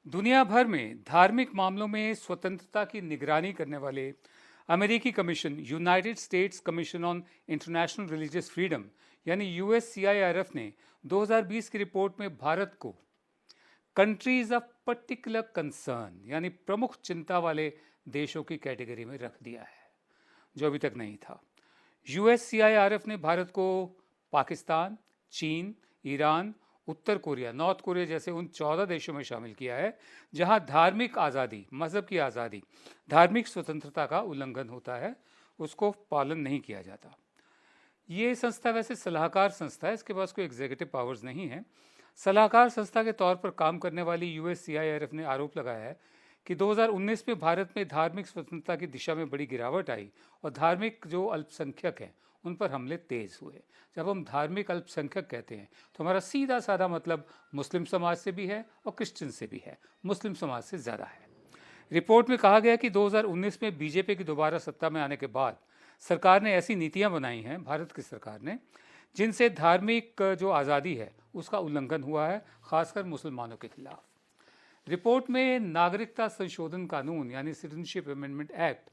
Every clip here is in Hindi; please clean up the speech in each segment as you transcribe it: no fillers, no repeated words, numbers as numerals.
दुनिया भर में धार्मिक मामलों में स्वतंत्रता की निगरानी करने वाले अमेरिकी commission United states commission on international religious freedom यानी यूएससीआईआरएफ ने 2020 की रिपोर्ट में भारत को कंट्रीज ऑफ पर्टिकुलर कंसर्न यानी प्रमुख चिंता वाले देशों की कैटेगरी में रख दिया है, जो अभी तक नहीं था। यूएससीआईआरएफ ने भारत को पाकिस्तान, चीन, ईरान, उत्तर कोरिया, नॉर्थ कोरिया जैसे उन 14 देशों में शामिल किया है जहां धार्मिक आज़ादी, मजहब की आज़ादी, धार्मिक स्वतंत्रता का उल्लंघन होता है, उसको पालन नहीं किया जाता। ये संस्था वैसे सलाहकार संस्था है, इसके पास कोई एग्जीक्यूटिव पावर्स नहीं है। सलाहकार संस्था के तौर पर काम करने वाली यूएससीआईआरएफ ने आरोप लगाया है कि 2019 में भारत में धार्मिक स्वतंत्रता की दिशा में बड़ी गिरावट आई और धार्मिक जो अल्पसंख्यक हैं उन पर हमले तेज हुए। जब हम धार्मिक अल्पसंख्यक कहते हैं तो हमारा सीधा साधा मतलब मुस्लिम समाज से भी है और क्रिश्चियन से भी है, मुस्लिम समाज से ज़्यादा है। रिपोर्ट में कहा गया कि 2019 में बीजेपी की दोबारा सत्ता में आने के बाद सरकार ने ऐसी नीतियां बनाई हैं, भारत की सरकार ने, जिनसे धार्मिक जो आज़ादी है उसका उल्लंघन हुआ है, खासकर मुसलमानों के खिलाफ। रिपोर्ट में नागरिकता संशोधन कानून यानी सिटीजनशिप अमेंडमेंट एक्ट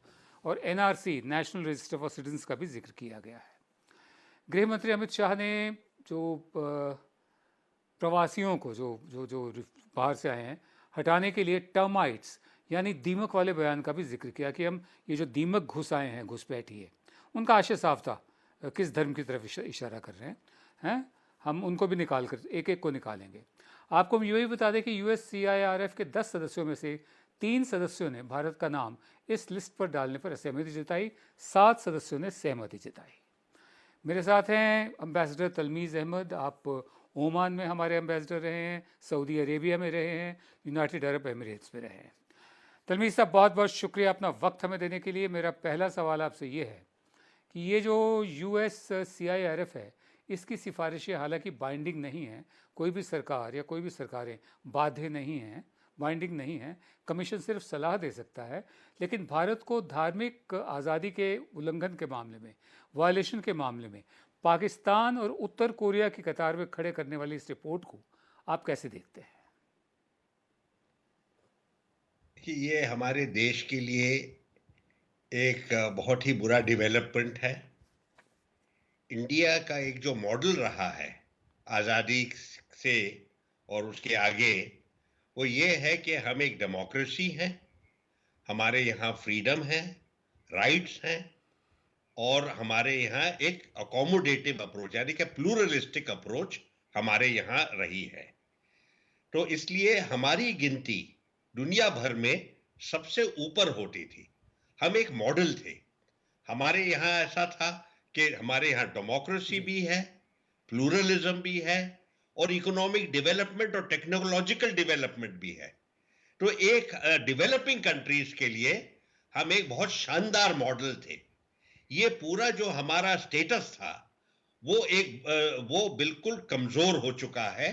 और NRC national register for citizens का भी जिक्र किया गया है। गृह मंत्री अमित शाह ने जो प्रवासियों को जो जो जो बाहर से आए हैं हटाने के लिए टर्माइट्स यानी दीमक वाले बयान का भी जिक्र किया कि हम ये जो दीमक घुस आए हैं, घुसपैठी है, उनका आशय साफ था किस धर्म की तरफ इशारा कर रहे हैं, हम उनको भी निकाल कर एक एक को निकालेंगे। आपको हम यही बता दें कि यूएससीआईआरएफ के 10 सदस्यों में से 3 सदस्यों ने भारत का नाम इस लिस्ट पर डालने पर असहमति जताई, 7 सदस्यों ने सहमति जताई। मेरे साथ हैं एम्बेसडर तलमीज़ अहमद, आप ओमान में हमारे एम्बेसडर रहे हैं, सऊदी अरेबिया में रहे हैं, यूनाइटेड अरब एमिरेट्स में रहे हैं। तलमीज़ साहब, बहुत बहुत शुक्रिया अपना वक्त हमें देने के लिए। मेरा पहला सवाल आपसे ये है कि ये जो यूएससीआईआरएफ है इसकी सिफारिशें हालांकि बाइंडिंग नहीं है, कोई भी सरकार या कोई भी सरकारें बाध्य नहीं हैं, बाइंडिंग नहीं है, कमीशन सिर्फ सलाह दे सकता है, लेकिन भारत को धार्मिक आज़ादी के उल्लंघन के मामले में, वायलेशन के मामले में पाकिस्तान और उत्तर कोरिया की कतार में खड़े करने वाली इस रिपोर्ट को आप कैसे देखते हैं? कि ये हमारे देश के लिए एक बहुत ही बुरा डेवलपमेंट है। इंडिया का एक जो मॉडल रहा है आज़ादी से और उसके आगे, वो ये है कि हम एक डेमोक्रेसी हैं, हमारे यहाँ फ्रीडम है, राइट्स हैं और हमारे यहाँ एक अकोमोडेटिव अप्रोच यानी कि प्लूरलिस्टिक अप्रोच हमारे यहाँ रही है। तो इसलिए हमारी गिनती दुनिया भर में सबसे ऊपर होती थी। हम एक मॉडल थे। हमारे यहाँ ऐसा था कि हमारे यहाँ डेमोक्रेसी भी है, प्लूरलिज्म भी है और इकोनॉमिक डेवलपमेंट और टेक्नोलॉजिकल डेवलपमेंट भी है। तो एक डेवलपिंग कंट्रीज के लिए हम एक बहुत शानदार मॉडल थे। ये पूरा जो हमारा स्टेटस था वो बिल्कुल कमजोर हो चुका है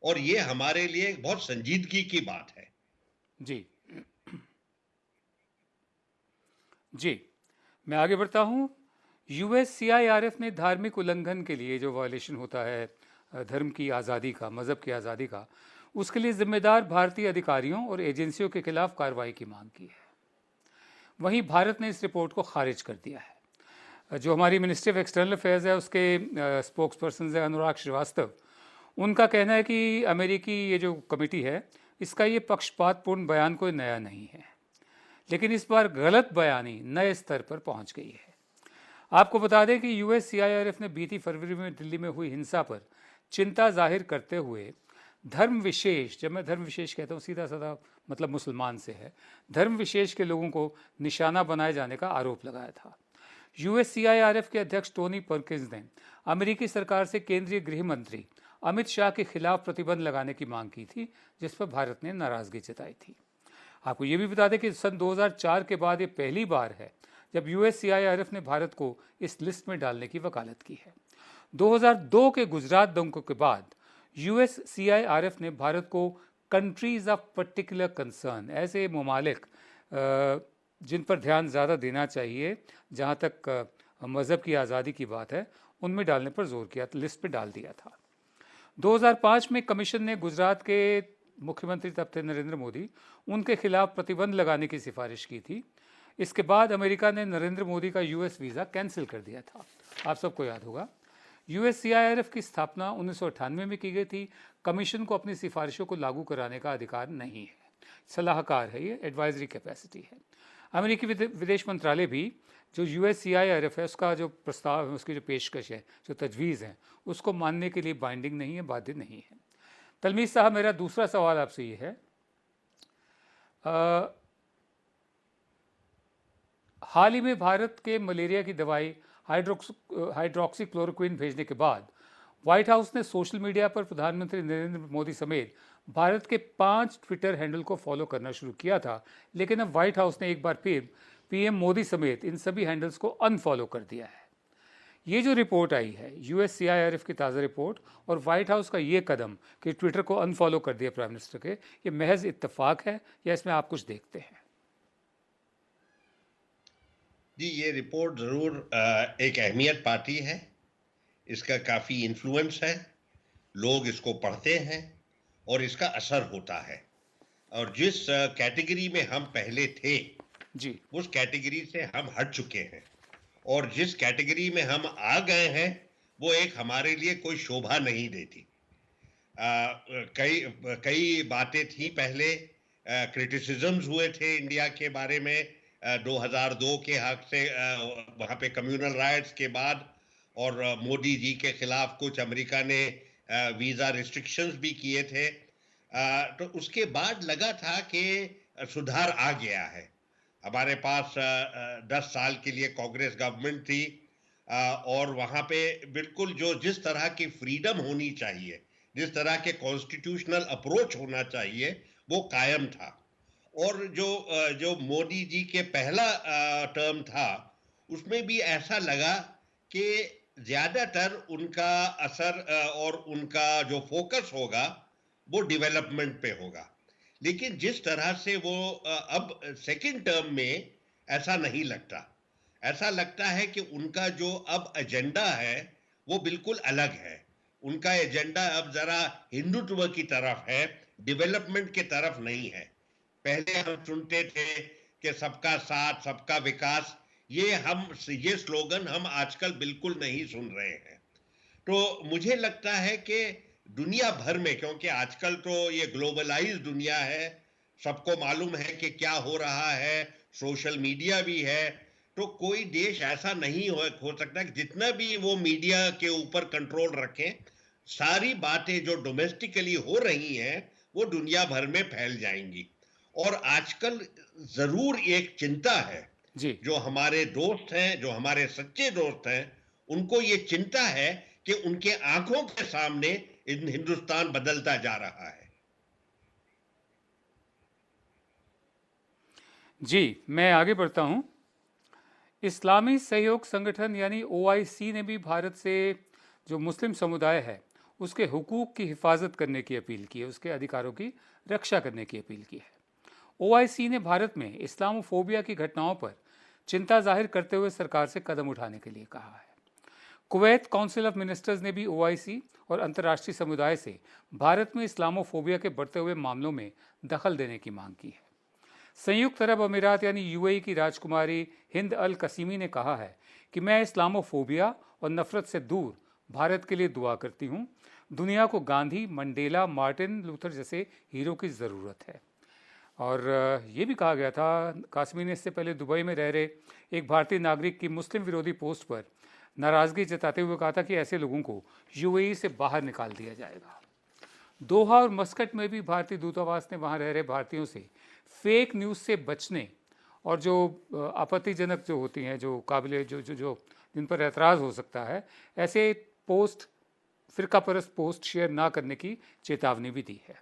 और ये हमारे लिए एक बहुत संजीदगी की बात है। जी जी, मैं आगे बढ़ता हूँ। यूएससीआईआरएफ ने धार्मिक उल्लंघन के लिए, जो वायलेशन होता है धर्म की आज़ादी का, मज़हब की आज़ादी का, उसके लिए जिम्मेदार भारतीय अधिकारियों और एजेंसियों के खिलाफ कार्रवाई की मांग की है। वहीं भारत ने इस रिपोर्ट को खारिज कर दिया है। जो हमारी मिनिस्ट्री ऑफ एक्सटर्नल अफेयर्स है उसके स्पोक्स पर्सन है अनुराग श्रीवास्तव, उनका कहना है कि अमेरिकी ये जो कमेटी है इसका ये पक्षपातपूर्ण बयान कोई नया नहीं है, लेकिन इस बार गलत बयानी नए स्तर पर पहुंच गई है। आपको बता दें कि यूएससीआईआरएफ ने बीती फरवरी में दिल्ली में हुई हिंसा पर चिंता जाहिर करते हुए धर्म विशेष, जब मैं धर्म विशेष कहता हूँ सीधा साधा मतलब मुसलमान से है, धर्म विशेष के लोगों को निशाना बनाए जाने का आरोप लगाया था। यूएससीआईआरएफ के अध्यक्ष टोनी पर्किंस ने अमेरिकी सरकार से केंद्रीय गृह मंत्री अमित शाह के खिलाफ प्रतिबंध लगाने की मांग की थी, जिस पर भारत ने नाराजगी जताई थी। आपको ये भी बता दें कि सन 2004 के बाद ये पहली बार है जब यूएससीआईआरएफ ने भारत को इस लिस्ट में डालने की वकालत की है। 2002 के गुजरात दंगों के बाद यूएससीआईआरएफ ने भारत को कंट्रीज ऑफ पर्टिकुलर कंसर्न, ऐसे ममालिक जिन पर ध्यान ज़्यादा देना चाहिए जहाँ तक मज़हब की आज़ादी की बात है, उनमें डालने पर जोर किया, लिस्ट पे डाल दिया था। 2005 में कमीशन ने गुजरात के मुख्यमंत्री तब थे नरेंद्र मोदी, उनके खिलाफ प्रतिबंध लगाने की सिफारिश की थी। इसके बाद अमेरिका ने नरेंद्र मोदी का यूएस वीज़ा कैंसिल कर दिया था। आप सबको याद होगा। यूएससीआईआरएफ की स्थापना 1998 में की गई थी। कमीशन को अपनी सिफारिशों को लागू कराने का अधिकार नहीं है, सलाहकार है, ये एडवाइजरी कैपेसिटी है। अमेरिकी विदेश मंत्रालय भी जो यूएससीआईआरएफ है उसका जो प्रस्ताव है, उसकी जो पेशकश है, जो तजवीज़ है, उसको मानने के लिए बाइंडिंग नहीं है, बाध्य नहीं है। तलमीज़ साहब, मेरा दूसरा सवाल आपसे ये है, हाल ही में भारत के मलेरिया की दवाई हाइड्रोक्सीक्लोरोक्विन भेजने के बाद व्हाइट हाउस ने सोशल मीडिया पर प्रधानमंत्री नरेंद्र मोदी समेत भारत के 5 ट्विटर हैंडल को फॉलो करना शुरू किया था, लेकिन अब व्हाइट हाउस ने एक बार फिर पीएम मोदी समेत इन सभी हैंडल्स को अनफॉलो कर दिया है। ये जो रिपोर्ट आई है, यूएससीआईआरएफ की ताज़ा रिपोर्ट और व्हाइट हाउस का ये कदम कि ट्विटर को अनफॉलो कर दिया प्राइम मिनिस्टर के, ये महज इत्तेफाक है या इसमें आप कुछ देखते हैं? जी, ये रिपोर्ट ज़रूर एक अहमियत पाती है। इसका काफ़ी इन्फ्लुएंस है, लोग इसको पढ़ते हैं और इसका असर होता है। और जिस कैटेगरी में हम पहले थे जी, उस कैटेगरी से हम हट चुके हैं, और जिस कैटेगरी में हम आ गए हैं वो एक हमारे लिए कोई शोभा नहीं देती। कई कई बातें थी पहले, क्रिटिसिजम्स हुए थे इंडिया के बारे में 2002 के हक से, वहाँ पे कम्युनल राइट्स के बाद, और मोदी जी के खिलाफ कुछ अमेरिका ने वीज़ा रिस्ट्रिक्शंस भी किए थे। तो उसके बाद लगा था कि सुधार आ गया है। हमारे पास 10 साल के लिए कांग्रेस गवर्नमेंट थी, और वहाँ पे बिल्कुल जो जिस तरह की फ्रीडम होनी चाहिए, जिस तरह के कॉन्स्टिट्यूशनल अप्रोच होना चाहिए, वो कायम था। और जो मोदी जी के पहला टर्म था, उसमें भी ऐसा लगा कि ज्यादातर उनका असर और उनका जो फोकस होगा वो डेवलपमेंट पे होगा। लेकिन जिस तरह से वो अब सेकंड टर्म में ऐसा नहीं लगता। ऐसा लगता है कि उनका जो अब एजेंडा है वो बिल्कुल अलग है। उनका एजेंडा अब जरा हिंदुत्व की तरफ है, डेवलपमेंट की तरफ नहीं है। पहले हम सुनते थे कि सबका साथ सबका विकास, ये स्लोगन हम आजकल बिल्कुल नहीं सुन रहे हैं। तो मुझे लगता है कि दुनिया भर में, क्योंकि आजकल तो ये ग्लोबलाइज दुनिया है, सबको मालूम है कि क्या हो रहा है, सोशल मीडिया भी है, तो कोई देश ऐसा नहीं हो सकता कि जितना भी वो मीडिया के ऊपर कंट्रोल रखें, सारी बातें जो डोमेस्टिकली हो रही हैं वो दुनिया भर में फैल जाएंगी। और आजकल जरूर एक चिंता है, जी, जो हमारे दोस्त हैं, जो हमारे सच्चे दोस्त हैं, उनको ये चिंता है कि उनके आंखों के सामने हिंदुस्तान बदलता जा रहा है। जी, मैं आगे बढ़ता हूं। इस्लामी सहयोग संगठन यानी ओआईसी ने भी भारत से जो मुस्लिम समुदाय है उसके हुकूक की हिफाजत करने की अपील की है, उसके अधिकारों की रक्षा करने की अपील की है। ओआईसी ने भारत में इस्लामोफोबिया की घटनाओं पर चिंता जाहिर करते हुए सरकार से कदम उठाने के लिए कहा है। कुवैत काउंसिल ऑफ मिनिस्टर्स ने भी ओआईसी और अंतर्राष्ट्रीय समुदाय से भारत में इस्लामोफोबिया के बढ़ते हुए मामलों में दखल देने की मांग की है। संयुक्त अरब अमीरात यानी यूएई की राजकुमारी हिंद अल कसीमी ने कहा है कि मैं इस्लामोफोबिया और नफरत से दूर भारत के लिए दुआ करती हूँ। दुनिया को गांधी, मंडेला, मार्टिन लूथर जैसे हीरो की ज़रूरत है। और ये भी कहा गया था, कासमी ने इससे पहले दुबई में रह रहे एक भारतीय नागरिक की मुस्लिम विरोधी पोस्ट पर नाराज़गी जताते हुए कहा था कि ऐसे लोगों को यूएई से बाहर निकाल दिया जाएगा। दोहा और मस्कट में भी भारतीय दूतावास ने वहाँ रह रहे भारतीयों से फेक न्यूज़ से बचने और जो आपत्तिजनक जो होती हैं, जो काबिल जो जिन पर एतराज़ हो सकता है, ऐसे पोस्ट, फ़िरकापरस्त पोस्ट शेयर ना करने की चेतावनी भी दी है।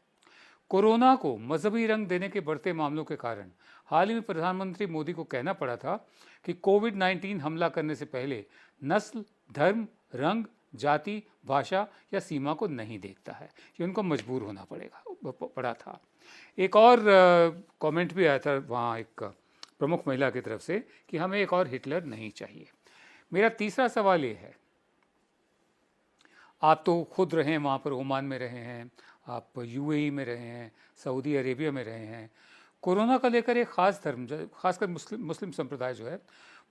कोरोना को मजहबी रंग देने के बढ़ते मामलों के कारण हाल ही में प्रधानमंत्री मोदी को कहना पड़ा था कि कोविड-19 हमला करने से पहले नस्ल, धर्म, रंग, जाति, भाषा या सीमा को नहीं देखता है, कि उनको मजबूर होना पड़ा था। एक और कमेंट भी आया था वहाँ एक प्रमुख महिला की तरफ से कि हमें एक और हिटलर नहीं चाहिए। मेरा तीसरा सवाल ये है, आप तो खुद रहे हैं वहाँ पर, ओमान में रहे हैं, आप यूएई में रहे हैं, सऊदी अरेबिया में रहे हैं। कोरोना का लेकर एक ख़ास धर्म, खासकर मुस्लिम संप्रदाय जो है,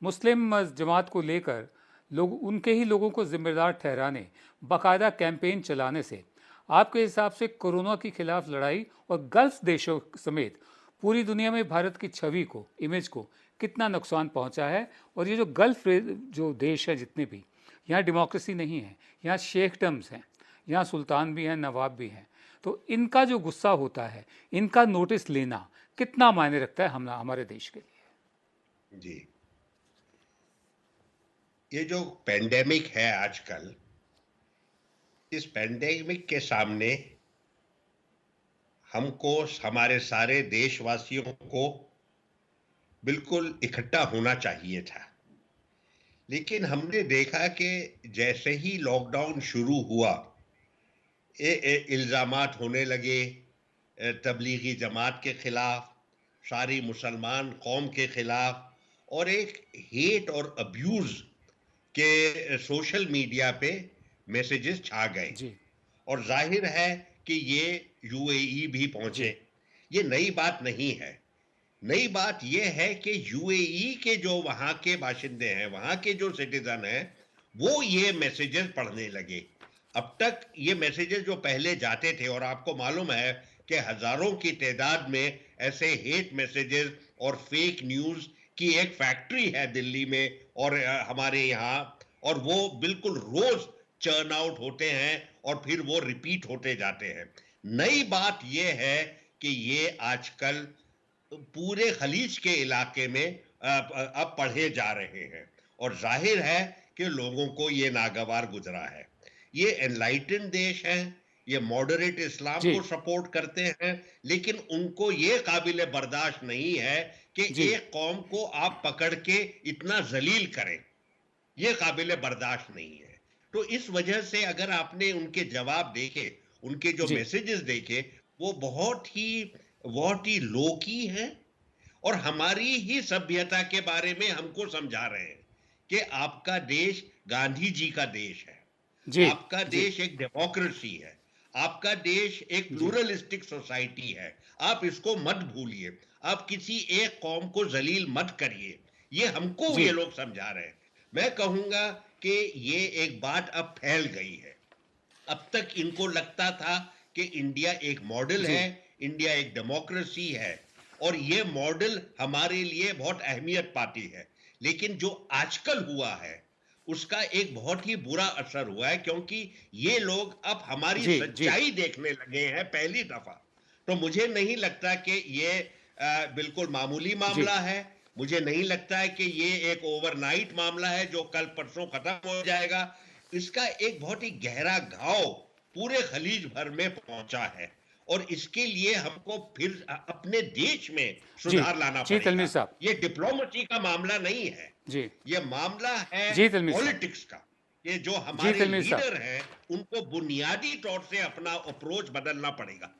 मुस्लिम जमात को लेकर लोग, उनके ही लोगों को जिम्मेदार ठहराने, बाकायदा कैंपेन चलाने से आपके हिसाब से कोरोना के खिलाफ लड़ाई और गल्फ देशों समेत पूरी दुनिया में भारत की छवि को, इमेज को कितना नुकसान पहुंचा है? और ये जो गल्फ जो देश है जितने भी, यहाँ डेमोक्रेसी नहीं है, यहाँ शेखडम्स हैं, यहाँ सुल्तान भी हैं, नवाब भी हैं, तो इनका जो गुस्सा होता है, इनका नोटिस लेना कितना मायने रखता है हमारे देश के लिए? जी, ये जो पेंडेमिक है आजकल, इस पेंडेमिक के सामने हमको, हमारे सारे देशवासियों को बिल्कुल इकट्ठा होना चाहिए था। लेकिन हमने देखा कि जैसे ही लॉकडाउन शुरू हुआ, इल्ज़ामात होने लगे तबलीगी जमात के खिलाफ, सारी मुसलमान कौम के खिलाफ, और एक हेट और अब्यूज़ के सोशल मीडिया पे मैसेजेस छा गए। जी। और जाहिर है कि ये यूएई भी पहुंचे। ये नई बात नहीं है। नई बात ये है कि यूएई के जो वहां के बाशिंदे हैं, वहां के जो सिटीजन हैं, वो ये मैसेजेस पढ़ने लगे। अब तक ये मैसेजेस जो पहले जाते थे, और आपको मालूम है कि हजारों की तादाद में ऐसे हेट मैसेजेस और फेक न्यूज की एक फैक्ट्री है दिल्ली में और हमारे यहाँ, और वो बिल्कुल रोज चर्न आउट होते हैं और फिर वो रिपीट होते जाते हैं। नई बात ये है कि ये आजकल पूरे खलीज के इलाके में अब पढ़े जा रहे हैं, और जाहिर है कि लोगों को ये नागवार गुजरा है। ये एनलाइटेंड देश हैं, ये मॉडरेट इस्लाम को सपोर्ट करते हैं, लेकिन उनको ये काबिल बर्दाश्त नहीं है कि एक कौम को आप पकड़ के इतना जलील करें। ये काबिल बर्दाश्त नहीं है। तो इस वजह से अगर आपने उनके जवाब देखे, उनके जो मैसेजेस देखे, वो बहुत ही लोकी हैं, और हमारी ही सभ्यता के बारे में हमको समझा रहे हैं कि आपका देश गांधी जी का देश है, आपका देश एक डेमोक्रेसी है, आपका देश एक प्लूरलिस्टिक सोसाइटी है। आप इसको मत भूलिए, आप किसी एक कौम को जलील मत करिए। ये हमको ये लोग समझा रहे हैं। मैं कहूंगा कि ये एक बात अब फैल गई है। अब तक इनको लगता था कि इंडिया एक मॉडल है, इंडिया एक डेमोक्रेसी है, और ये मॉडल हमारे लिए बहुत अहमियत पाती है। लेकिन जो आजकल हुआ है उसका एक बहुत ही बुरा असर हुआ है, क्योंकि ये लोग अब हमारी सच्चाई देखने लगे हैं पहली दफा। तो मुझे नहीं लगता कि ये बिल्कुल मामूली मामला है। मुझे नहीं लगता है कि ये एक ओवरनाइट मामला है जो कल परसों खत्म हो जाएगा। इसका एक बहुत ही गहरा घाव पूरे खलीज भर में पहुंचा है, और इसके लिए हमको फिर अपने देश में सुधार लाना पड़ेगा। ये डिप्लोमेसी का मामला नहीं है, ये मामला है पॉलिटिक्स का। ये जो हमारे लीडर हैं, उनको बुनियादी तौर से अपना अप्रोच बदलना पड़ेगा।